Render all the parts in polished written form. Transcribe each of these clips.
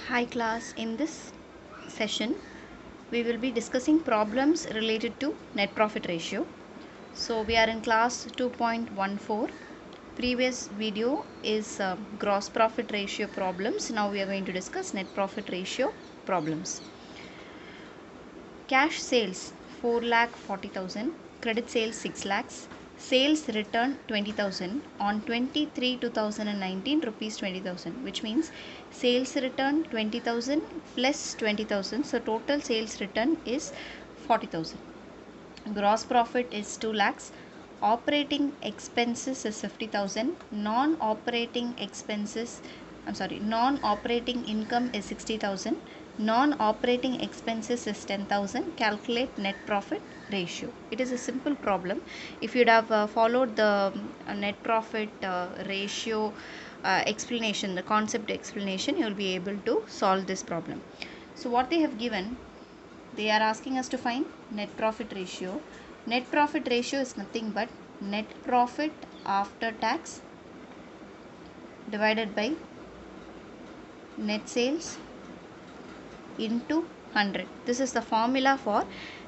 Hi class, in this session we will be discussing problems related to net profit ratio. So we are in class 2.14. Previous video is gross profit ratio problems. Now we are going to discuss net profit ratio problems. Cash sales 4,40,000, credit sales 6 lakhs, sales return 20,000 on 23/2019 rupees 20,000, which means sales return 20,000 plus 20,000, so total sales return is 40,000. Gross profit is 2 lakhs, operating expenses is 50,000, non-operating income is 60,000, non-operating expenses is 10,000. Calculate net profit ratio. It is a simple problem. If you'd have followed the net profit ratio explanation, the concept explanation, you will be able to solve this problem. So what they have given, they are asking us to find net profit ratio. Net profit ratio is nothing but net profit after tax divided by net sales into 100. This is the formula for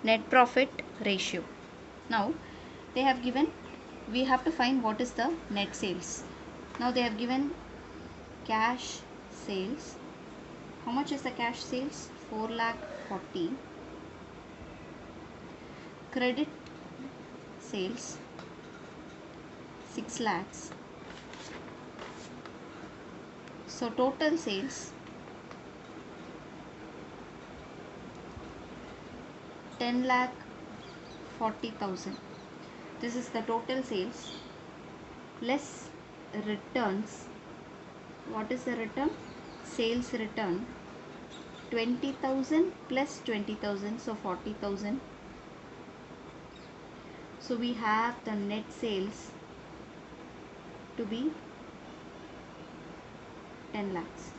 net profit ratio. Now they have given, we have to find what is the net sales. Now they have given cash sales. How much is the cash sales? 4,40,000. Credit sales 6 lakhs. So total sales 10,40,000. This is the total sales less returns. What is the return? Sales return 20,000 plus 20,000, so 40,000. So we have the net sales to be 10 lakhs.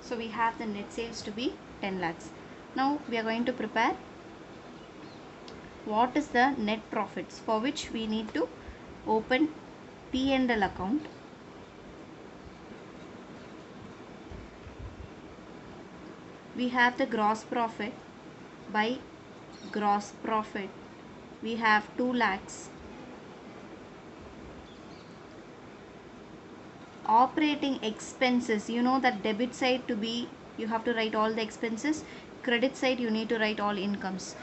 So we have the net sales to be 10 lakhs. Now we are going to prepare what is the net profits, for which we need to open P&L account. We have the gross profit. By gross profit we have 2 lakhs. Operating expenses, you know that debit side to be, you have to write all the expenses, credit side you need to write all incomes.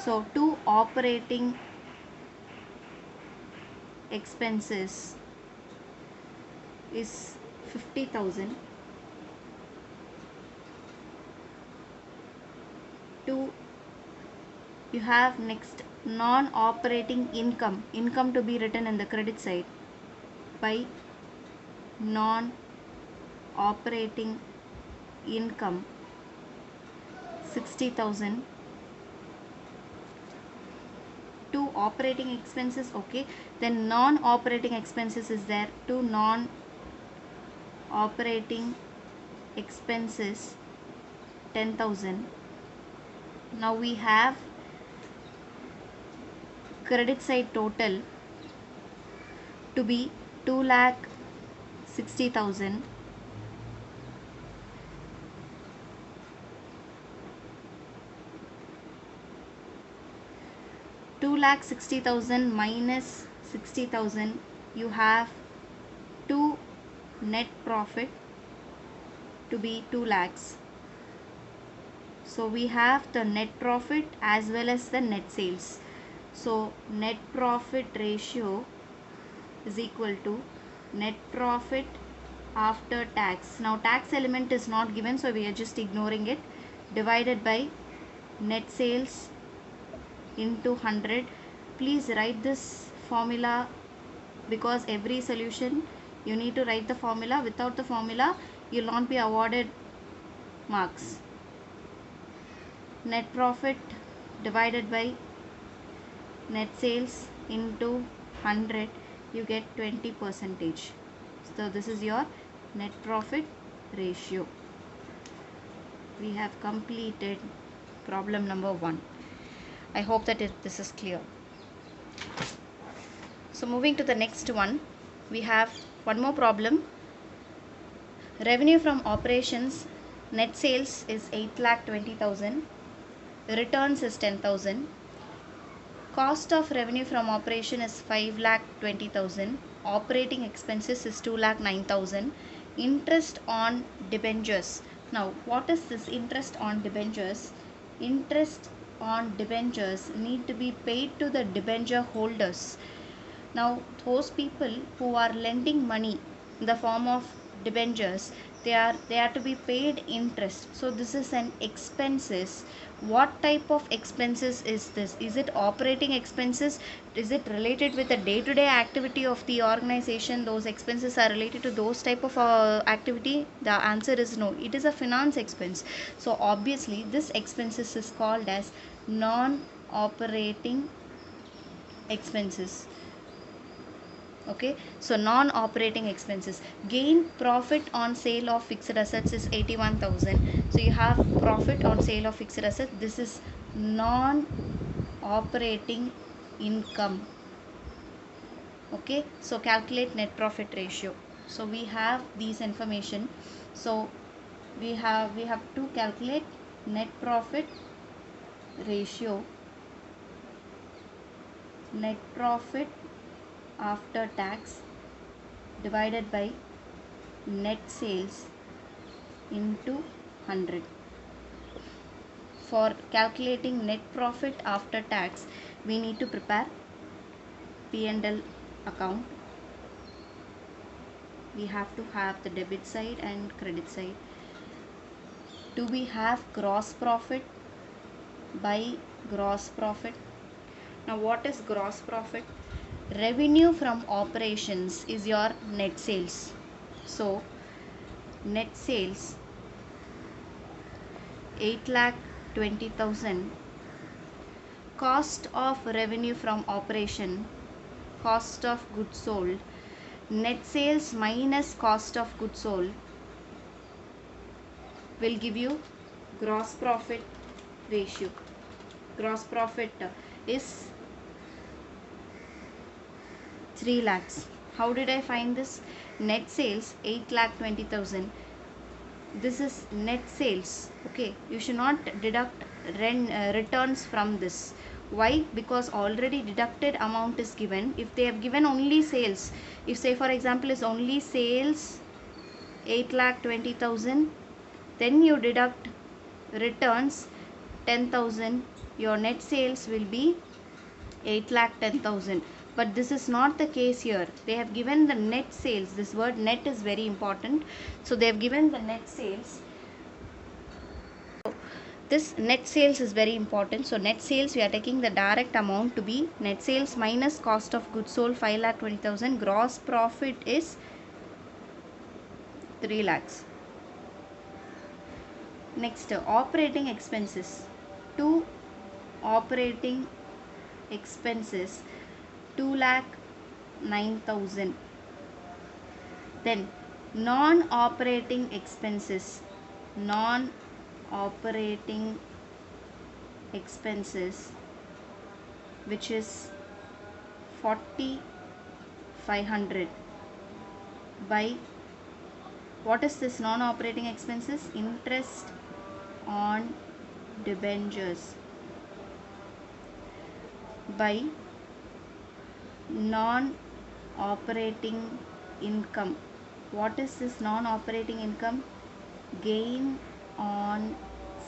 So 2 operating expenses is 50,000. 2, you have next non-operating income to be written in the credit side by non-operating income 60,000. 2 operating expenses, okay, then non-operating expenses is there. 2 non-operating expenses 10,000. Now we have credit side total to be 2,60,000. $2,60,000 minus 60,000, you have 2 net profit to be 2 lakhs. So we have the net profit as well as the net sales. So net profit ratio is equal to net profit after tax. Now tax element is not given, so we are just ignoring it, divided by net sales into 100. Please write this formula, because every solution you need to write the formula. Without the formula you will not be awarded marks. Net profit divided by net sales into 100, you get 20%. So this is your net profit ratio. We have completed problem number 1. I hope that this is clear. So moving to the next one, we have one more problem. Revenue from operations net sales is 8,20,000, returns is 10,000, cost of revenue from operation is 5,20,000, operating expenses is 2,09,000, interest on debentures. Now what is this interest on debentures? Interest on debentures need to be paid to the debenture holders. Now those people who are lending money in the form of debentures, they are to be paid interest. So this is an expenses. What type of expenses is this? Is it operating expenses? Is it related with the day-to-day activity of the organization? Those expenses are related to those type of activity? The answer is no. It is a finance expense. So obviously this expenses is called as non-operating expenses. Okay, so non-operating expenses. Gain profit on sale of fixed assets is 81,000. So you have profit on sale of fixed assets. This is non-operating income. Okay, so calculate net profit ratio. So we have these information. So we have to calculate net profit ratio. Net profit after tax divided by net sales into 100. For calculating net profit after tax, we need to prepare P&L account. We have to have the debit side and credit side. Do we have gross profit by gross profit? Now what is gross profit? Revenue from operations is your net sales. So net sales 8,20,000, cost of revenue from operation, cost of goods sold, net sales minus cost of goods sold will give you gross profit ratio. Gross profit is 3 lakhs. How did I find this? Net sales 8,20,000. This is net sales. Okay, you should not deduct returns from this. Why? Because already deducted amount is given. If they have given only sales, if say for example is only sales 8,20,000, then you deduct returns 10,000, your net sales will be 8,10,000. But this is not the case here. They have given the net sales. This word net is very important. So they have given the net sales. So this net sales is very important. So net sales, we are taking the direct amount to be net sales minus cost of goods sold 5,20,000. Gross profit is 3 lakhs. Next, operating expenses. Two operating expenses 2,09,000. Then non-operating expenses. Non-operating expenses, which is 4,500 by what is this non-operating expenses? Interest on debentures by non-operating income. What is this non-operating income? Gain on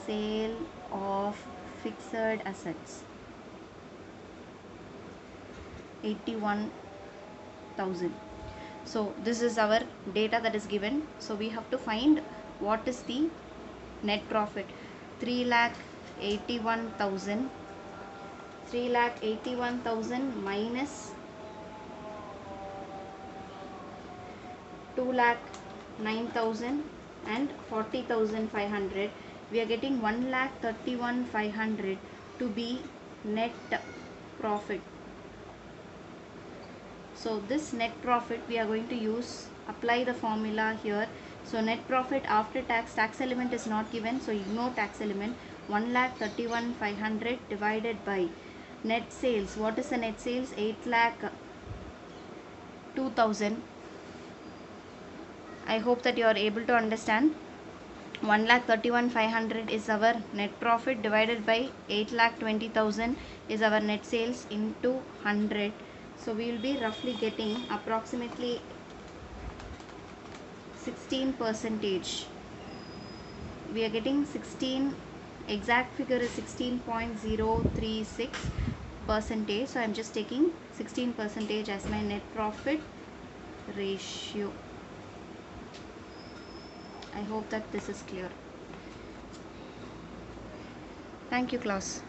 sale of fixed assets 81,000. So this is our data that is given. So we have to find what is the net profit. 3,81,000. 3,81,000 minus 2,09,000 and 40,500. We are getting 1,31,500 to be net profit. So this net profit we are going to use, apply the formula here. So net profit after tax, tax element is not given, so ignore tax element. 1,31,500 divided by net sales. What is the net sales? 8,02,000. I hope that you are able to understand. 1,31,500 is our net profit divided by 8,20,000 is our net sales into 100. So we will be roughly getting approximately 16%. We are getting 16, exact figure is 16.036%. So I am just taking 16% as my net profit ratio. I hope that this is clear. Thank you, class.